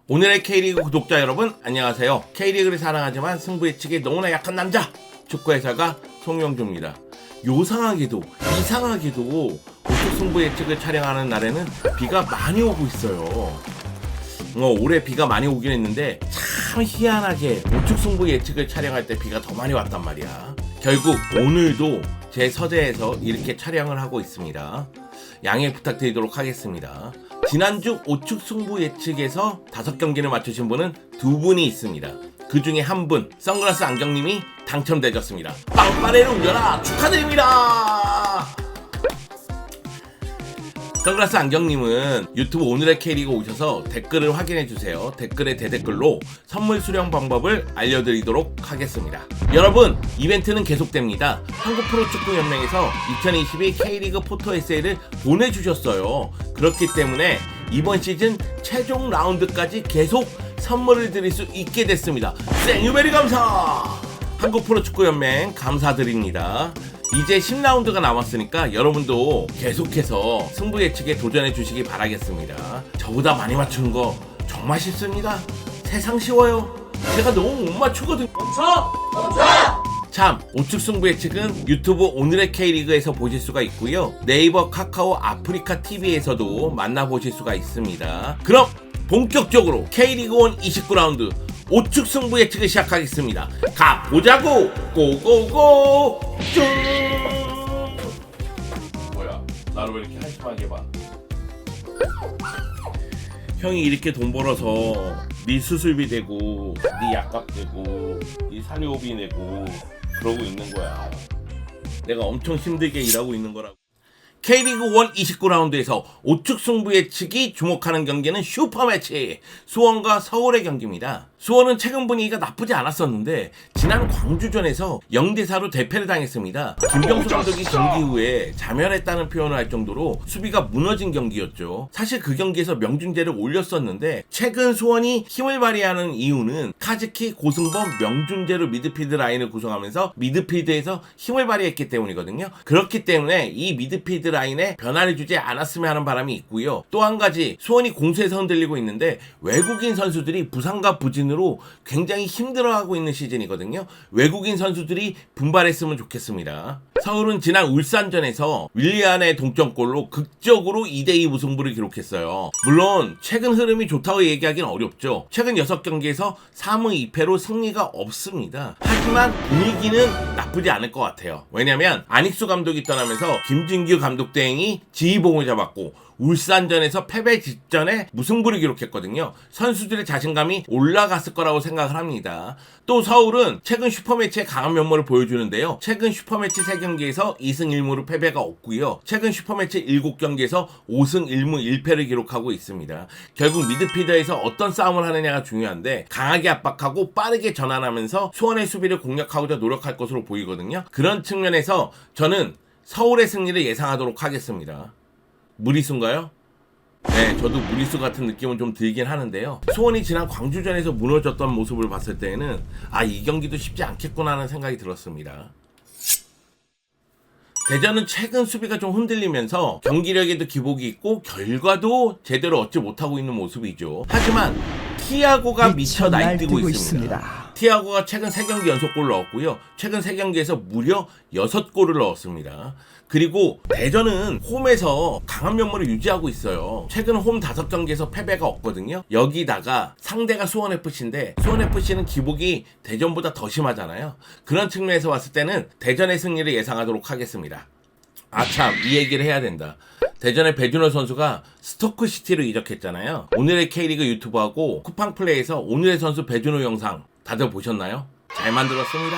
오늘의 K리그 구독자 여러분 안녕하세요. K리그를 사랑하지만 승부 예측에 너무나 약한 남자 축구 해설가 송영주입니다. 요상하게도 이상하게도 우측 승부 예측을 촬영하는 날에는 비가 많이 오고 있어요. 올해 비가 많이 오긴 했는데 참 희한하게 우측 승부 예측을 촬영할 때 비가 더 많이 왔단 말이야. 결국 오늘도 제 서재에서 이렇게 촬영을 하고 있습니다. 양해 부탁드리도록 하겠습니다. 지난주 우측 승부 예측에서 5경기를 맞추신 분은 2분이 있습니다. 그 중에 한 분, 선글라스 안경님이 당첨되셨습니다. 빵빠레를 울려라! 축하드립니다! 선글라스 안경님은 유튜브 오늘의 K리그 오셔서 댓글을 확인해주세요. 댓글에 대댓글로 선물 수령 방법을 알려드리도록 하겠습니다. 여러분, 이벤트는 계속됩니다. 한국프로축구연맹에서 2022 K리그 포토 에세이를 보내주셨어요. 그렇기 때문에 이번 시즌 최종 라운드까지 계속 선물을 드릴 수 있게 됐습니다. 생유베리 감사! 한국프로축구연맹 감사드립니다. 이제 10라운드가 남았으니까 여러분도 계속해서 승부 예측에 도전해 주시기 바라겠습니다. 저보다 많이 맞추는 거 정말 쉽습니다. 세상 쉬워요. 제가 너무 못 맞추거든요. 참, 우측 승부 예측은 유튜브 오늘의 K리그에서 보실 수가 있고요. 네이버, 카카오, 아프리카 TV에서도 만나보실 수가 있습니다. 그럼 본격적으로 K리그1 29라운드 우측 승부 예측을 시작하겠습니다. 가보자고! 고고고! 쭉! 뭐야, 나를 왜 이렇게 한심하게 봐? 형이 이렇게 돈 벌어서 네 수술비 내고 네 약값 내고 네 사료비 내고 그러고 있는 거야. 내가 엄청 힘들게 일하고 있는 거라고. K리그1 29라운드에서 우측 승부 예측이 주목하는 경기는 슈퍼매치 수원과 서울의 경기입니다. 수원은 최근 분위기가 나쁘지 않았었는데 지난 광주전에서 0대4로 대패를 당했습니다. 김병수 감독이 경기 후에 자멸했다는 표현을 할 정도로 수비가 무너진 경기였죠. 사실 그 경기에서 명준재를 올렸었는데 최근 수원이 힘을 발휘하는 이유는 카즈키, 고승범, 명준재로 미드필드 라인을 구성하면서 미드필드에서 힘을 발휘했기 때문이거든요. 그렇기 때문에 이 미드필드 라인에 변화를 주지 않았으면 하는 바람이 있고요. 또 한 가지, 수원이 공수에서 흔들리고 있는데 외국인 선수들이 부상과 부진으로 굉장히 힘들어하고 있는 시즌이거든요. 외국인 선수들이 분발했으면 좋겠습니다. 서울은 지난 울산전에서 윌리안의 동점골로 극적으로 2대2 무승부를 기록했어요. 물론 최근 흐름이 좋다고 얘기하기는 어렵죠. 최근 6경기에서 3무 2패로 승리가 없습니다. 하지만 분위기는 나쁘지 않을 것 같아요. 왜냐면 안익수 감독이 떠나면서 김진규 감독 대행이 지휘봉을 잡았고 울산전에서 패배 직전에 무승부를 기록했거든요. 선수들의 자신감이 올라갔을 거라고 생각을 합니다. 또 서울은 최근 슈퍼매치의 강한 면모를 보여주는데요. 최근 슈퍼매치 3경기에서 2승 1무로 패배가 없고요. 최근 슈퍼매치 7경기에서 5승 1무 1패를 기록하고 있습니다. 결국 미드필더에서 어떤 싸움을 하느냐가 중요한데 강하게 압박하고 빠르게 전환하면서 수원의 수비를 공략하고자 노력할 것으로 보이거든요. 그런 측면에서 저는 서울의 승리를 예상하도록 하겠습니다. 무리수인가요? 네, 저도 무리수 같은 느낌은 좀 들긴 하는데요. 수원이 지난 광주전에서 무너졌던 모습을 봤을 때는 이 경기도 쉽지 않겠구나 하는 생각이 들었습니다. 대전은 최근 수비가 좀 흔들리면서 경기력에도 기복이 있고 결과도 제대로 얻지 못하고 있는 모습이죠. 하지만 티아고가 미쳐 날뛰고 있습니다. 티아고가 최근 3경기 연속골을 넣었고요. 최근 3경기에서 무려 6골을 넣었습니다. 그리고 대전은 홈에서 강한 면모를 유지하고 있어요. 최근 홈 5경기에서 패배가 없거든요. 여기다가 상대가 수원FC인데 수원FC는 기복이 대전보다 더 심하잖아요. 그런 측면에서 봤을 때는 대전의 승리를 예상하도록 하겠습니다. 참, 이 얘기를 해야 된다. 대전의 배준호 선수가 스토크시티로 이적했잖아요. 오늘의 K리그 유튜브하고 쿠팡플레이에서 오늘의 선수 배준호 영상 다들 보셨나요? 잘 만들었습니다.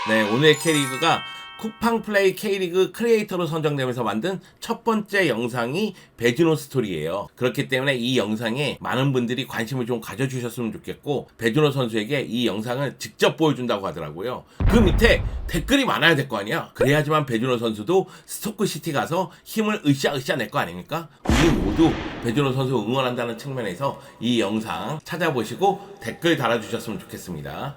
네, 오늘의 K리그가 쿠팡플레이 K리그 크리에이터로 선정되면서 만든 첫 번째 영상이 배준호 스토리예요. 그렇기 때문에 이 영상에 많은 분들이 관심을 좀 가져주셨으면 좋겠고 배준호 선수에게 이 영상을 직접 보여준다고 하더라고요. 그 밑에 댓글이 많아야 될 거 아니야. 그래야지만 배준호 선수도 스토크시티 가서 힘을 으쌰으쌰 낼 거 아닙니까? 우리 모두 배준호 선수 응원한다는 측면에서 이 영상 찾아보시고 댓글 달아주셨으면 좋겠습니다.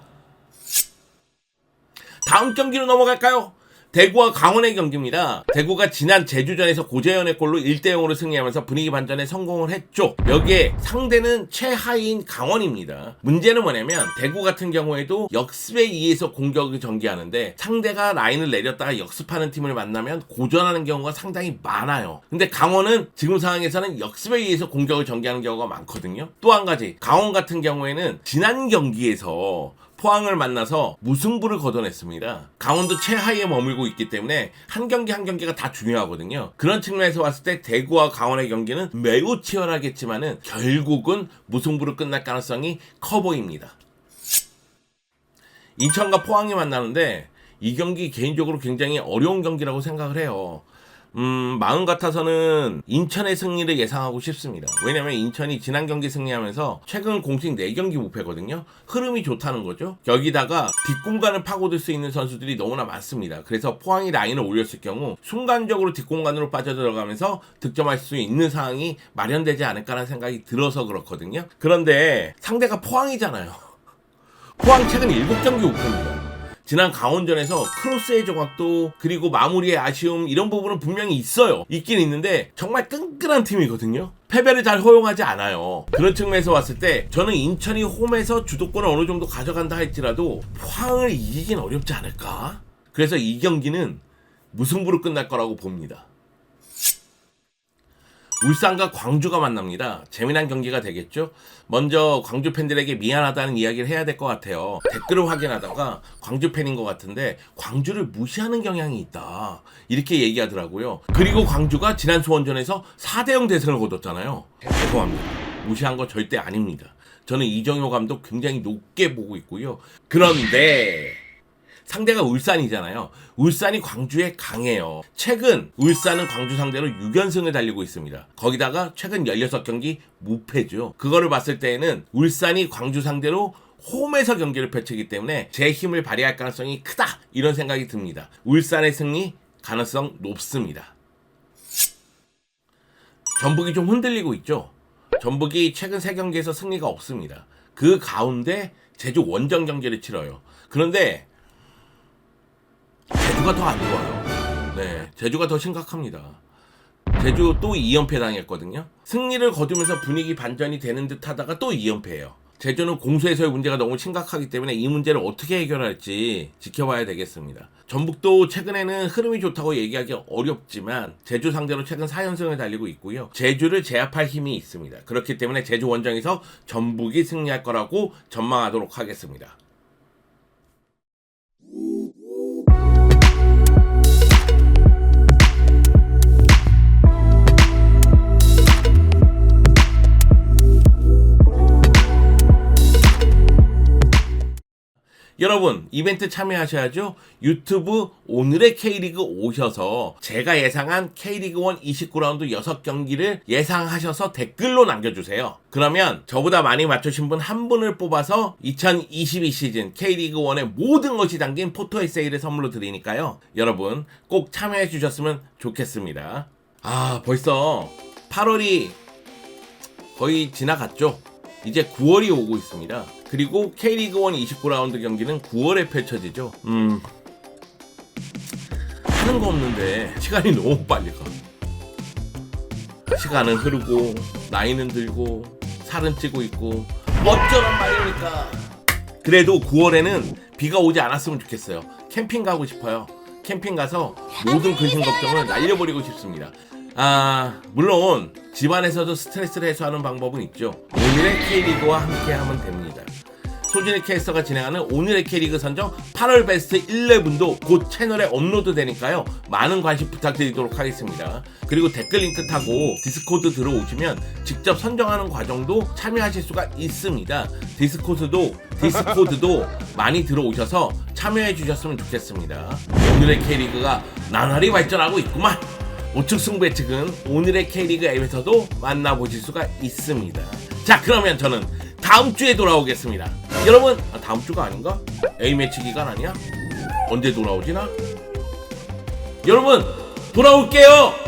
다음 경기로 넘어갈까요? 대구와 강원의 경기입니다. 대구가 지난 제주전에서 고재현의 골로 1대0으로 승리하면서 분위기 반전에 성공을 했죠. 여기에 상대는 최하위인 강원입니다. 문제는 뭐냐면 대구 같은 경우에도 역습에 의해서 공격을 전개하는데 상대가 라인을 내렸다가 역습하는 팀을 만나면 고전하는 경우가 상당히 많아요. 근데 강원은 지금 상황에서는 역습에 의해서 공격을 전개하는 경우가 많거든요. 또 한 가지, 강원 같은 경우에는 지난 경기에서 포항을 만나서 무승부를 거둬냈습니다. 강원도 최하위에 머물고 있기 때문에 한 경기 한 경기가 다 중요하거든요. 그런 측면에서 봤을 때 대구와 강원의 경기는 매우 치열하겠지만은 결국은 무승부로 끝날 가능성이 커 보입니다. 인천과 포항이 만나는데 이 경기 개인적으로 굉장히 어려운 경기라고 생각을 해요. 마음 같아서는 인천의 승리를 예상하고 싶습니다. 왜냐면 인천이 지난 경기 승리하면서 최근 공식 4경기 무패거든요. 흐름이 좋다는 거죠. 여기다가 뒷공간을 파고들 수 있는 선수들이 너무나 많습니다. 그래서 포항이 라인을 올렸을 경우 순간적으로 뒷공간으로 빠져들어가면서 득점할 수 있는 상황이 마련되지 않을까라는 생각이 들어서 그렇거든요. 그런데 상대가 포항이잖아요. 포항 최근 7경기 무패입니다. 지난 강원전에서 크로스의 조각도 그리고 마무리의 아쉬움 이런 부분은 분명히 있어요. 있긴 있는데 정말 끈끈한 팀이거든요. 패배를 잘 허용하지 않아요. 그런 측면에서 봤을 때 저는 인천이 홈에서 주도권을 어느 정도 가져간다 할지라도 포항을 이기긴 어렵지 않을까? 그래서 이 경기는 무승부로 끝날 거라고 봅니다. 울산과 광주가 만납니다. 재미난 경기가 되겠죠? 먼저 광주 팬들에게 미안하다는 이야기를 해야 될 것 같아요. 댓글을 확인하다가 광주 팬인 것 같은데 광주를 무시하는 경향이 있다 이렇게 얘기하더라고요. 그리고 광주가 지난 수원전에서 4대0 대승을 거뒀잖아요. 죄송합니다. 무시한 거 절대 아닙니다. 저는 이정효 감독 굉장히 높게 보고 있고요. 그런데 상대가 울산이잖아요. 울산이 광주에 강해요. 최근 울산은 광주 상대로 6연승을 달리고 있습니다. 거기다가 최근 16경기 무패죠. 그거를 봤을 때에는 울산이 광주 상대로 홈에서 경기를 펼치기 때문에 제 힘을 발휘할 가능성이 크다 이런 생각이 듭니다. 울산의 승리 가능성 높습니다. 전북이 좀 흔들리고 있죠. 전북이 최근 3경기에서 승리가 없습니다. 그 가운데 제주 원정 경기를 치러요. 그런데 제주가 더 안 좋아요. 네, 제주가 더 심각합니다. 제주 또 2연패 당했거든요. 승리를 거두면서 분위기 반전이 되는 듯 하다가 또 2연패예요. 제주는 공수에서의 문제가 너무 심각하기 때문에 이 문제를 어떻게 해결할지 지켜봐야 되겠습니다. 전북도 최근에는 흐름이 좋다고 얘기하기 어렵지만 제주 상대로 최근 4연승을 달리고 있고요. 제주를 제압할 힘이 있습니다. 그렇기 때문에 제주 원정에서 전북이 승리할 거라고 전망하도록 하겠습니다. 여러분 이벤트 참여하셔야죠. 유튜브 오늘의 K리그 오셔서 제가 예상한 K리그1 29라운드 6경기를 예상하셔서 댓글로 남겨주세요. 그러면 저보다 많이 맞추신 분 한 분을 뽑아서 2022 시즌 K리그1의 모든 것이 담긴 포토 에세이를 선물로 드리니까요. 여러분 꼭 참여해 주셨으면 좋겠습니다. 벌써 8월이 거의 지나갔죠. 이제 9월이 오고 있습니다. 그리고 K리그1 29라운드 경기는 9월에 펼쳐지죠. 하는 거 없는데 시간이 너무 빨리 가. 시간은 흐르고 나이는 들고 살은 찌고 있고 어쩌란 말입니까. 그래도 9월에는 비가 오지 않았으면 좋겠어요. 캠핑 가고 싶어요. 캠핑 가서 모든 근심 걱정을 날려버리고 싶습니다. 물론 집안에서도 스트레스를 해소하는 방법은 있죠. 오늘의 K리그와 함께 하면 됩니다. 소진의 캐스터가 진행하는 오늘의 K리그 선정 8월 베스트 11도 곧 채널에 업로드 되니까요. 많은 관심 부탁드리도록 하겠습니다. 그리고 댓글 링크 타고 디스코드 들어오시면 직접 선정하는 과정도 참여하실 수가 있습니다. 디스코드도 많이 들어오셔서 참여해 주셨으면 좋겠습니다. 오늘의 K리그가 나날이 발전하고 있구만. 우측 승부 예측은 오늘의 K리그 앱에서도 만나보실 수가 있습니다. 자, 그러면 저는 다음 주에 돌아오겠습니다. 여러분, 다음 주가 아닌가? A매치 기간 아니야? 언제 돌아오지나? 여러분, 돌아올게요!